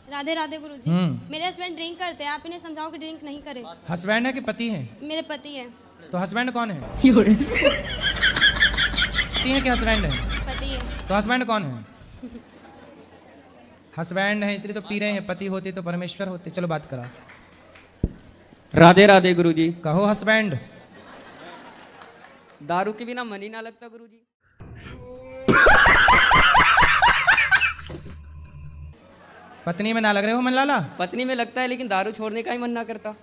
राधे राधे गुरुजी। मेरे husband drink करते हैं, आप इन्हें समझाओ कि ड्रिंक नहीं करें। हस्बैंड है कि पति है? मेरे पति हैं। तो हस्बैंड कौन है? पति है कि हस्बैंड है? पति है। तो हस्बैंड कौन है? हस्बैंड है इसलिए तो पी रहे हैं, पति होते तो परमेश्वर होते। चलो बात करा। राधे राधे गुरुजी। कहो हस्बैंड। दारू के बिना मन ही ना लगता गुरुजी। पत्नी में ना लग रहे हो मन लाला? पत्नी में लगता है लेकिन दारू छोड़ने का ही मन ना करता।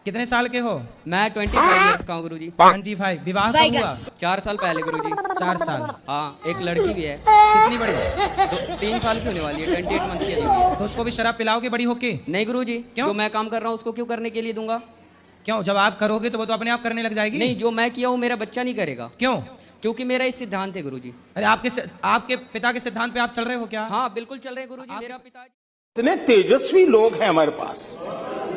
कितने साल के हो? मैं 25 इयर्स का हूँ गुरुजी। 25। विवाह कब हुआ? 4 साल पहले गुरुजी। 4 साल। हाँ, एक लड़की भी है। कितनी बड़ी? 3 साल की होने वाली है, 28 मंथ की है। तो उसको भी शराब पिलाओगे बड़ी होके? नहीं गुरुजी। क्यों? जो मैं काम कर रहा हूँ उसको क्यों करने के लिए दूंगा? क्यों? जब आप करोगे तो वो तो अपने आप करने लग जाएगी। नहीं, जो मैं किया वो मेरा बच्चा नहीं करेगा। क्यों? क्योंकि मेरा इस सिद्धांत है गुरुजी। अरे आपके पिता के सिद्धांत पे आप चल रहे हो क्या? हाँ बिल्कुल चल रहे हैं गुरुजी। मेरा पिता कितने तेजस्वी लोग हैं हमारे पास,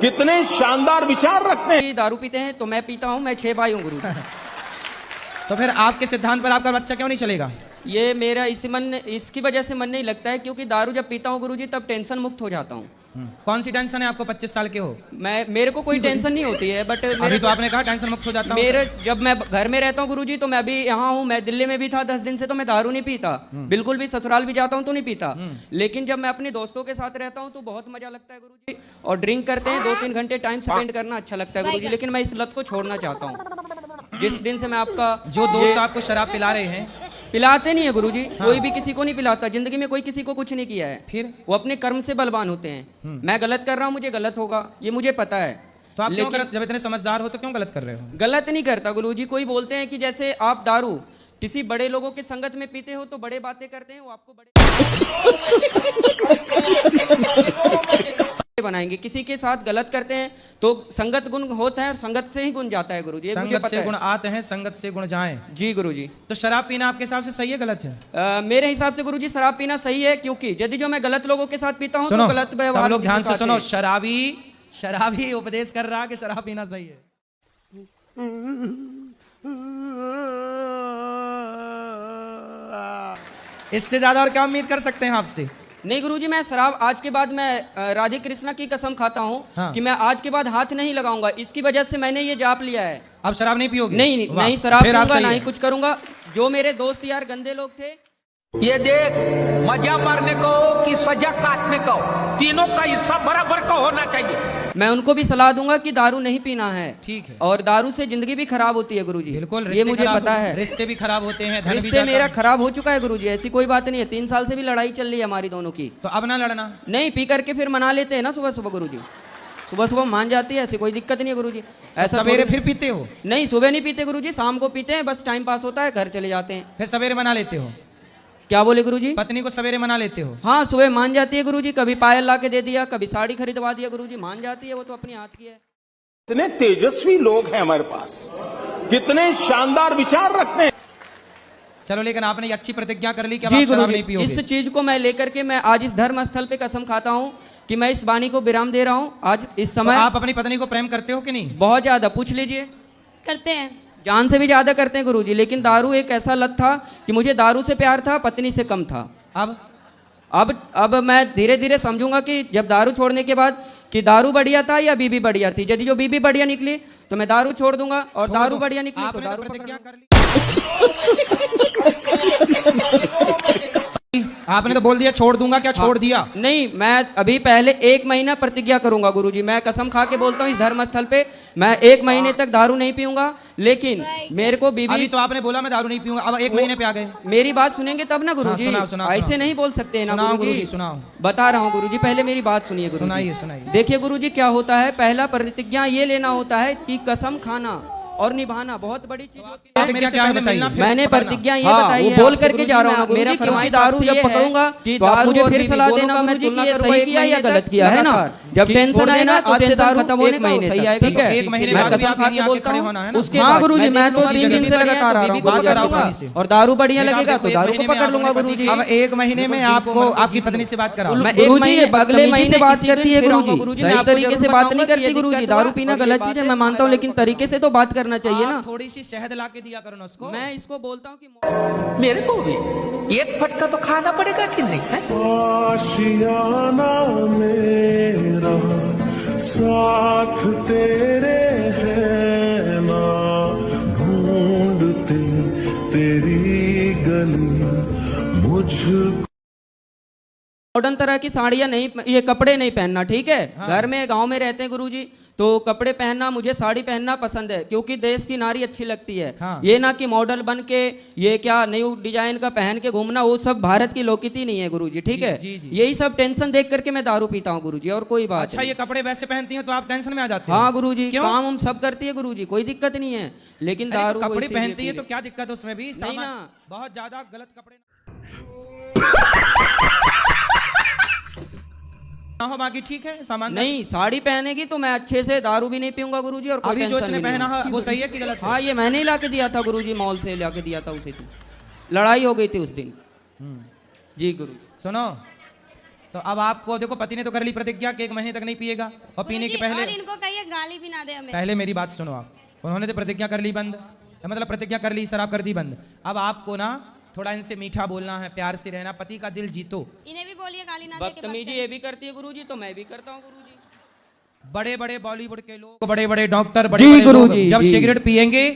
कितने शानदार विचार रखते हैं। दारू पीते हैं तो मैं पीता हूँ। मैं 6 भाई हूँ गुरुजी। तो फिर आपके सिद्धांत पर आपका बच्चा क्यों नहीं चलेगा? ये मेरा इसकी वजह से मन नहीं लगता है, क्योंकि दारू जब पीता हूँ गुरुजी तब टेंशन मुक्त हो जाता हूँ। कौन सी टेंशन है आपको? 25 साल के हो। मेरे को कोई टेंशन नहीं होती है, बट अभी तो आपने कहा टेंशन मुक्त हो जाता हूं। जब मैं घर में रहता हूँ गुरुजी तो मैं अभी यहाँ हूँ, मैं दिल्ली में भी था 10 दिन से, तो मैं दारू नहीं पीता बिल्कुल भी। ससुराल भी जाता हूँ तो नहीं पीता। लेकिन जब मैं अपने दोस्तों के साथ रहता हूँ तो बहुत मजा लगता है गुरुजी। और ड्रिंक करते हैं 2-3 घंटे टाइम स्पेंड करना अच्छा लगता है गुरुजी। लेकिन मैं इस लत को छोड़ना चाहता हूँ। जिस दिन से मैं आपका जो दोस्त आपको शराब पिला रहे हैं, पिलाते नहीं है गुरुजी। कोई भी किसी को नहीं पिलाता। जिंदगी में कोई किसी को कुछ नहीं किया है। फिर वो अपने कर्म से बलवान होते हैं। मैं गलत कर रहा हूँ, मुझे गलत होगा, ये मुझे पता है। तो आप क्यों गलत? जब इतने समझदार हो तो क्यों गलत कर रहे हो? गलत नहीं करता गुरुजी। कोई बोलते हैं कि जैसे आप दारू किसी बड़े लोगों के संगत में पीते हो तो बड़े बातें करते हैं, वो आपको बड़े बनाएंगे। किसी के साथ गलत करते हैं तो संगत गुण होता है और संगत से ही गुण जाता है गुरुजी। संगत से गुण आते हैं, संगत से गुण जाएं। जी गुरुजी। तो शराब पीना आपके हिसाब से सही है गलत है? मेरे हिसाब से गुरुजी शराब पीना सही है, क्योंकि यदि जो मैं गलत लोगों के साथ पीता हूँ तो गलत व्यवहार। सब लोग ध्यान से सुनो। शराबी उपदेश कर रहा कि शराब पीना सही है। इससे ज्यादा और क्या उम्मीद कर सकते हैं आपसे? नहीं गुरुजी, मैं शराब आज के बाद मैं राधे कृष्णा की कसम खाता हूँ हाँ। कि मैं आज के बाद हाथ नहीं लगाऊंगा। इसकी वजह से मैंने ये जाप लिया है। अब शराब नहीं पियोगे? नहीं शराब पीऊंगा, नहीं कुछ करूंगा। जो मेरे दोस्त यार गंदे लोग थे, ये देख, मजा मारने को कि सजा काटने को, तीनों का हिस्सा बराबर का होना चाहिए। मैं उनको भी सलाह दूंगा कि दारू नहीं पीना है। ठीक है। और दारू से जिंदगी भी खराब होती है गुरुजी। बिल्कुल, ये मुझे पता है। रिश्ते भी खराब होते हैं, धन भी रिश्ते मेरा खराब हो चुका है गुरुजी। ऐसी कोई बात नहीं है। 3 साल से भी लड़ाई चल रही है हमारी दोनों की। तो अब ना लड़ना। नहीं, पी करके फिर मना लेते हैं ना सुबह सुबह गुरुजी। सुबह सुबह मान जाती है, ऐसी कोई दिक्कत नहीं है गुरुजी। ऐसा सवेरे फिर पीते हो? नहीं, सुबह नहीं पीते गुरुजी, शाम को पीते हैं। बस टाइम पास होता है, घर चले जाते हैं। फिर सवेरे मना लेते हो? क्या बोले गुरुजी? पत्नी को सवेरे मना लेते हो? हाँ, सुबह मान जाती है गुरुजी। कभी पायल ला के दे दिया, कभी साड़ी खरीदवा दिया गुरुजी। मान जाती है, वो तो अपनी हाथ की है। कितने तेजस्वी लोग हैं हमारे पास, कितने शानदार विचार रखते हैं। चलो, लेकिन आपने ये अच्छी प्रतिज्ञा कर ली कि अब जी आप शराब नहीं गुरुजी, पियोगे। इस चीज को मैं लेकर के मैं आज इस धर्म स्थल पे कसम खाता हूँ कि मैं इस वाणी को विराम दे रहा हूँ आज इस समय। तो आप अपनी पत्नी को प्रेम करते हो कि नहीं? बहुत ज्यादा, पूछ लीजिए। करते हैं। जान से भी ज्यादा करते हैं गुरुजी। लेकिन दारू एक ऐसा लत था कि मुझे दारू से प्यार था, पत्नी से कम था। अब मैं धीरे धीरे समझूंगा कि जब दारू छोड़ने के बाद कि दारू बढ़िया था या बीबी बढ़िया थी। यदि जो बीबी बढ़िया निकली तो मैं दारू छोड़ दूंगा, और दारू बढ़िया निकली तो दारू प्रतिज्ञा कर ली। आपने तो बोल दिया छोड़ दूंगा, क्या छोड़ दिया? नहीं, मैं अभी पहले 1 महीना प्रतिज्ञा करूंगा गुरुजी। मैं कसम खा के बोलता हूँ इस धर्म स्थल पे, मैं 1 महीने तक दारू नहीं पीऊंगा। लेकिन मेरे को बीबी, अभी तो आपने बोला मैं दारू नहीं पीऊंगा, अब 1 महीने पे आ गए। मेरी बात सुनेंगे तब ना गुरुजी। ऐसे नहीं बोल सकते ना गुरुजी। सुनाओ। बता रहा हूँ गुरुजी, पहले मेरी बात सुनिए गुरुजी। सुनाइए। देखिए गुरुजी, क्या होता है, पहला प्रतिज्ञा ये लेना होता है कि कसम खाना और निभाना बहुत बड़ी चीज होती है। मैंने प्रतिज्ञा ये बताई है, बोल करके जा रहा हूँ। मेरा फरमाइश दारू जब पकड़ूंगा तो आप मुझे फिर सलाह देना गुरुजी कि ये सही किया या गलत किया, है ना। जब टेंशन आए ना तो टेंशन खत्म होने का सही आए, ठीक है। मैं कसम खा के बोलता हूँ उसके। हाँ गुरुजी, मैं तो 3 दिन से लगातार आ रहा हूँ, और दारू बढ़िया लगेगा तो दारू को पकड़ लूंगा गुरुजी। अब 1 महीने में आपको आपकी पत्नी से बात कराओ। मैं 1 महीने अगले महीने बात करती है गुरुजी। सही तरीके से बात नहीं करती गुरुजी। दारू पीना गलत चीज है, मैं मानता हूँ, लेकिन तरीके से तो बात करना चाहिए ना। थोड़ी सी शहद ला के दिया करो ना उसको। मैं इसको बोलता हूँ कि मेरे को भी एक फटका तो खाना पड़ेगा कि नहीं है? आशियाना में साथ तेरे है ना ढूंढते तेरी गली मुझ मॉडर्न तरह की साड़ियाँ नहीं, ये कपड़े नहीं पहनना, ठीक है। घर में गांव में रहते हैं गुरुजी, तो कपड़े पहनना, मुझे साड़ी पहनना पसंद है क्योंकि देश की नारी अच्छी लगती है। ये ना कि मॉडल बन के ये क्या न्यू डिजाइन का पहन के घूमना, वो सब भारत की लौकिकी नहीं है गुरुजी, ठीक है। यही सब टेंशन देख करके मैं दारू पीता हूँ गुरुजी, और कोई बात। अच्छा, ये कपड़े वैसे पहनती हैं तो आप टेंशन में आ जाते हैं? हाँ गुरुजी, काम हम सब करती है गुरुजी, कोई दिक्कत नहीं है, लेकिन दारू कपड़े पहनती है तो क्या दिक्कत है उसमें भी? नहीं ना, बहुत ज्यादा गलत कपड़े हो, बाकी ठीक है सामान। नहीं, साड़ी पहनेगी तो मैं अच्छे से दारू भी नहीं पीऊंगा गुरुजी, और अभी जो इसने पहना है वो सही है कि गलत है? हाँ, ये मैंने ही लाके दिया था गुरुजी, मॉल से लाके दिया था उसे, तो लड़ाई हो गई थी उस दिन। जी गुरु। सुनो, तो अब आपको देखो, पति ने तो कर ली प्रतिज्ञा कि 1 महीने तक नहीं पिएगा, और पीने के पहले और इनको कहिए गाली भी ना दे हमें। पहले मेरी बात सुनो आप, उन्होंने तो प्रतिज्ञा कर ली बंद, मतलब प्रतिज्ञा कर ली, शराब कर दी बंद। अब आपको ना थोड़ा इनसे मीठा बोलना है, प्यार से रहना, पति का दिल जीतो। इन्हें भी बोलिए गाली ना दे। बदतमीजी ये भी करती है गुरुजी, तो मैं भी करता हूँ गुरुजी। बड़े बड़े बॉलीवुड के लोग, बड़े बड़े डॉक्टर, बड़े लोग जब सिगरेट पिएंगे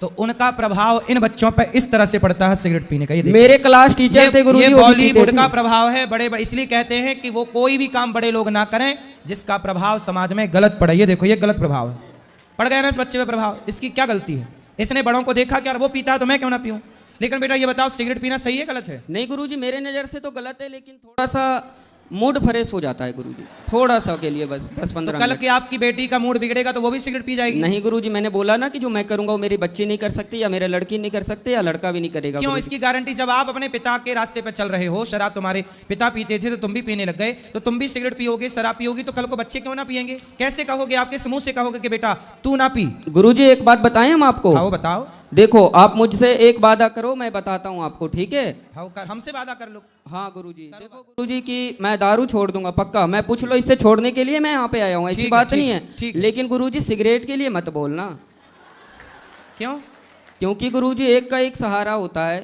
तो उनका प्रभाव इन बच्चों पर इस तरह से पड़ता है सिगरेट पीने का। ये मेरे क्लास टीचर थे गुरुजी, ये बॉलीवुड का प्रभाव है। बड़े बड़े इसलिए कहते हैं कि वो कोई भी काम बड़े लोग ना करें जिसका प्रभाव समाज में गलत पड़े। ये देखो, ये गलत प्रभाव है, पड़ गया ना इस बच्चे पे प्रभाव। इसकी क्या गलती है? इसने बड़ों को देखा कि यार वो पीता है तो मैं क्यों ना पीऊं। लेकिन बेटा ये बताओ, सिगरेट पीना सही है गलत है? नहीं गुरुजी, मेरे नजर से तो गलत है, लेकिन थोड़ा सा मूड फ्रेश हो जाता है गुरुजी, थोड़ा सा के लिए, बस 10-15 कल की आपकी बेटी का मूड बिगड़ेगा तो वो भी सिगरेट पी जाएगी? नहीं गुरुजी, मैंने बोला ना कि जो मैं करूंगा वो मेरी बच्ची नहीं कर सकती, या मेरे लड़की नहीं कर सकते, या लड़का भी नहीं करेगा। क्यों? इसकी गारंटी, जब आप अपने पिता के रास्ते पे चल रहे हो, शराब तुम्हारे पिता पीते थे तो तुम भी पीने लग गए, तो तुम भी सिगरेट पियोगे, शराब पियोगी, तो कल को बच्चे क्यों ना पियेंगे? कैसे कहोगे? आपके मुंह से कहोगे कि बेटा तू ना पी? गुरुजी एक बात बताएं हम आपको। हाँ, बताओ। देखो, आप मुझसे एक वादा करो, मैं बताता हूँ आपको, ठीक है? हमसे वादा कर लो। हाँ गुरुजी, देखो गुरुजी कि मैं दारू छोड़ दूंगा पक्का, मैं पूछ लो इससे छोड़ने के लिए मैं यहाँ पे आया हूँ, ऐसी बात नहीं है। लेकिन गुरुजी सिगरेट के लिए मत बोलना। क्यों? क्योंकि गुरुजी एक का एक सहारा होता है।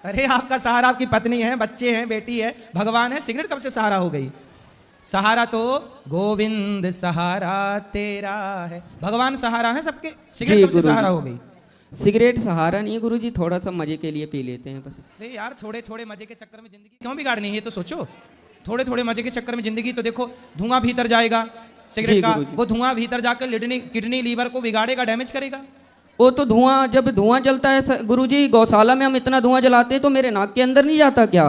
अरे आपका सहारा आपकी पत्नी है, बच्चे हैं, बेटी है, भगवान है। सिगरेट कब से सहारा हो गई? सहारा तो गोविंद सहारा तेरा है, भगवान सहारा है सबके। सिगरेट कब से सहारा हो गई? सिगरेट सहारा नहीं है गुरुजी, थोड़ा सा मजे के लिए पी लेते हैं बस। अरे यार, थोड़े थोड़े मजे के चक्कर में जिंदगी क्यों बिगाड़नी है? ये तो सोचो, थोड़े थोड़े मजे के चक्कर में जिंदगी, तो देखो धुआं भीतर जाएगा सिगरेट का, वो धुआं भीतर जाकर किडनी लीवर को बिगाड़ेगा, डैमेज करेगा। वो तो धुआं, जब धुआं जलता है गुरुजी, गौशाला में हम इतना धुआं जलाते हैं तो मेरे नाक के अंदर नहीं जाता क्या?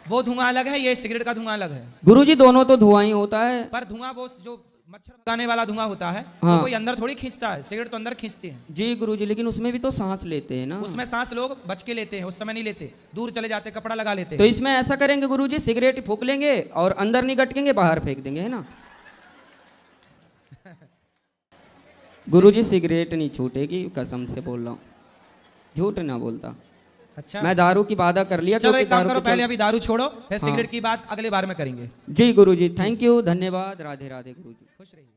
वो धुआं अलग है, ये सिगरेट का धुआं अलग है गुरुजी, दोनों तो धुआं ही होता है। पर धुआं वो जो मच्छर भगाने वाला धुआं होता है, हाँ। कोई अंदर थोड़ी खींचता है, सिगरेट तो अंदर खींचती है। जी गुरुजी, लेकिन उसमें भी तो सांस लेते हैं ना। उसमें सांस लोग बच के लेते हैं, उस समय नहीं लेते, दूर चले जाते, कपड़ा लगा लेते। तो इसमें ऐसा करेंगे गुरुजी, सिगरेट फूंक लेंगे और अंदर नहीं गटकेंगे, बाहर फेंक देंगे, है ना? गुरुजी सिगरेट नहीं छूटेगी, कसम से बोल रहा हूँ, झूठ ना बोलता। अच्छा, मैं दारू की वादा कर लिया। चलो एक काम करो, पहले अभी दारू छोड़ो, फिर सिगरेट की बात अगले बार में करेंगे। जी गुरुजी, थैंक यू, धन्यवाद, राधे राधे गुरुजी, खुश रहिए।